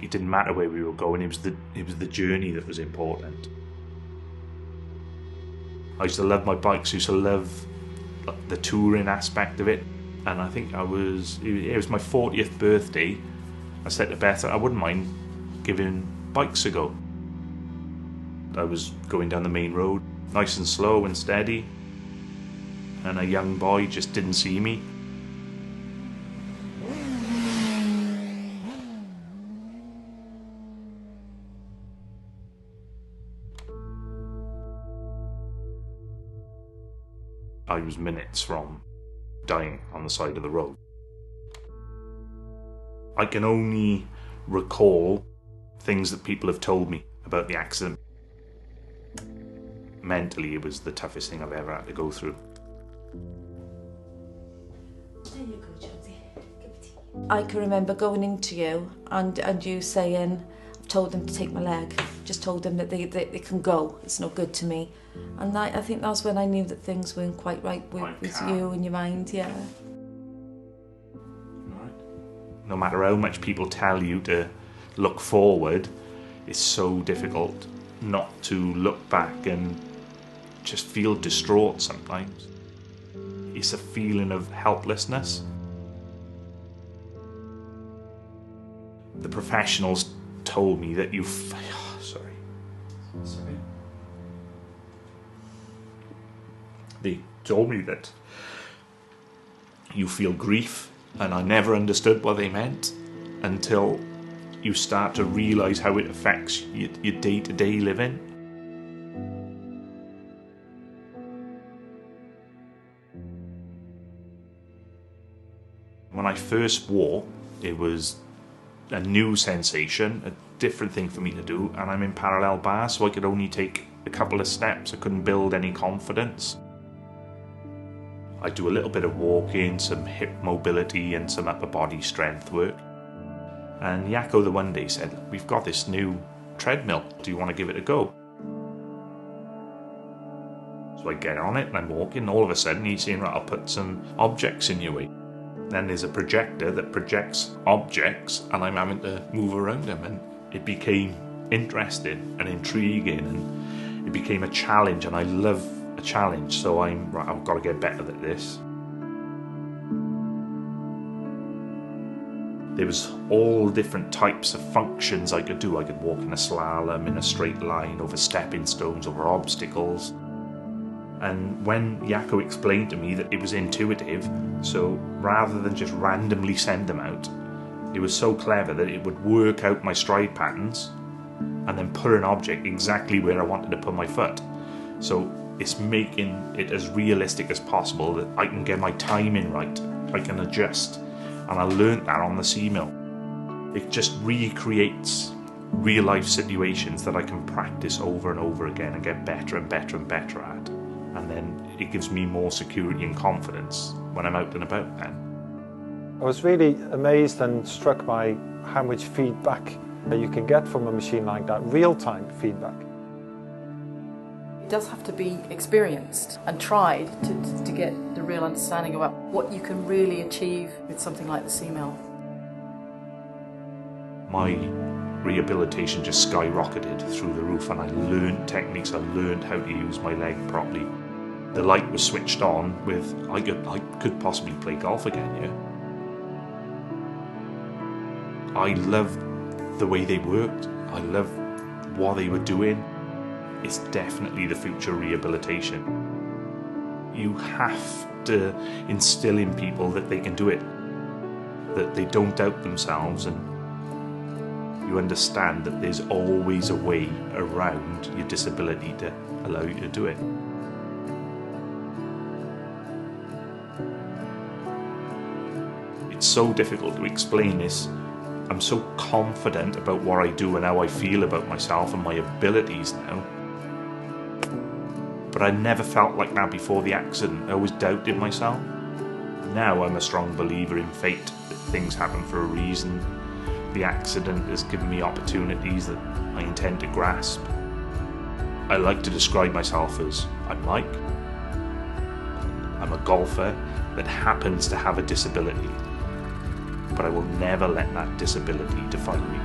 It didn't matter where we were going. It was the journey that was important. I used to love my bikes. I used to love the touring aspect of it. And I think it was my 40th birthday. I said to Beth, I wouldn't mind giving bikes a go. I was going down the main road, nice and slow and steady, and a young boy just didn't see me. I was minutes from dying on the side of the road. I can only recall things that people have told me about the accident. Mentally, it was the toughest thing I've ever had to go through. There you go, Josie. Give it to you. I can remember going into you and you saying, I've told them to take my leg. Just told them that they can go. It's no good to me. And I think that's when I knew that things weren't quite right with you and your mind, yeah. Right. No matter how much people tell you to look forward, it's so difficult not to look back and just feel distraught sometimes. It's a feeling of helplessness. The professionals told me that They told me that you feel grief, and I never understood what they meant until you start to realise how it affects your day-to-day living. When I first walked, it was a new sensation, a different thing for me to do, and I'm in parallel bars, so I could only take a couple of steps. I couldn't build any confidence. I do a little bit of walking, some hip mobility and some upper body strength work. And Yakko the one day said, we've got this new treadmill, do you want to give it a go? So I get on it and I'm walking, all of a sudden he's saying, right, I'll put some objects in your way. Then there's a projector that projects objects and I'm having to move around them, and it became interesting and intriguing and it became a challenge, and I love a challenge, so I've got to get better at this. There was all different types of functions I could do. I could walk in a slalom, in a straight line, over stepping stones, over obstacles. And when Yakko explained to me that it was intuitive, so rather than just randomly send them out, it was so clever that it would work out my stride patterns and then put an object exactly where I wanted to put my foot. So it's making it as realistic as possible that I can get my timing right, I can adjust. And I learnt that on the C-Mill. It just recreates real life situations that I can practice over and over again and get better and better and better at. And then it gives me more security and confidence when I'm out and about then. I was really amazed and struck by how much feedback you can get from a machine like that, real-time feedback. It does have to be experienced and tried to get the real understanding about what you can really achieve with something like the C-Mill. My rehabilitation just skyrocketed through the roof, and I learned techniques, I learned how to use my leg properly. The light was switched on with, I could possibly play golf again, yeah. I loved the way they worked, I loved what they were doing. It's definitely the future of rehabilitation. You have to instill in people that they can do it, that they don't doubt themselves, and you understand that there's always a way around your disability to allow you to do it. It's so difficult to explain this. I'm so confident about what I do and how I feel about myself and my abilities now. But I never felt like that before the accident. I always doubted myself. Now I'm a strong believer in fate, that things happen for a reason. The accident has given me opportunities that I intend to grasp. I like to describe myself as I'm Mike. I'm a golfer that happens to have a disability, but I will never let that disability define me.